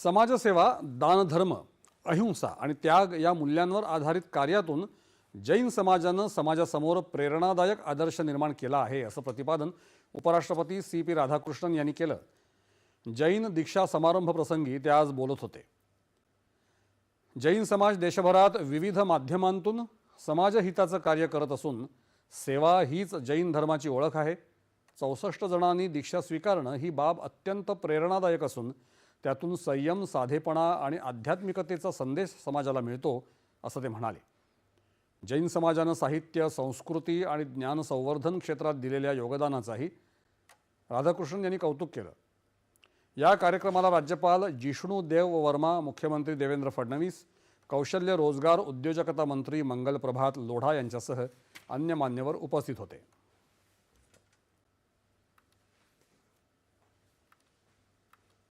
समाजसेवा, दानधर्म, अहिंसा आणि त्याग या मूल्यांवर आधारित कार्यातून जैन समाजानं समाजासमोर प्रेरणादायक आदर्श निर्माण केला आहे, असं प्रतिपादन उपराष्ट्रपती CP राधाकृष्णन यांनी केलं. जैन दीक्षा समारंभ प्रसंगी ते आज बोलत होते. जैन समाज देशभरात विविध माध्यमांतून समाजहिताचं कार्य करत असून सेवा हीच जैन धर्माची ओळख आहे. 64 जणांनी दीक्षा स्वीकारणं ही बाब अत्यंत प्रेरणादायक असून त्यातून संयम, साधेपणा आणि आध्यात्मिकतेचा संदेश समाजाला मिळतो, असं ते म्हणाले. जैन समाजानं साहित्य, संस्कृती आणि ज्ञान संवर्धन क्षेत्रात दिलेल्या योगदानाचाही राधाकृष्णन यांनी कौतुक केलं. या कार्यक्रमाला राज्यपाल जिष्णू देव वर्मा, मुख्यमंत्री देवेंद्र फडणवीस, कौशल्य रोजगार उद्योजकता मंत्री मंगल प्रभात लोढा यांच्यासह अन्य मान्यवर उपस्थित होते.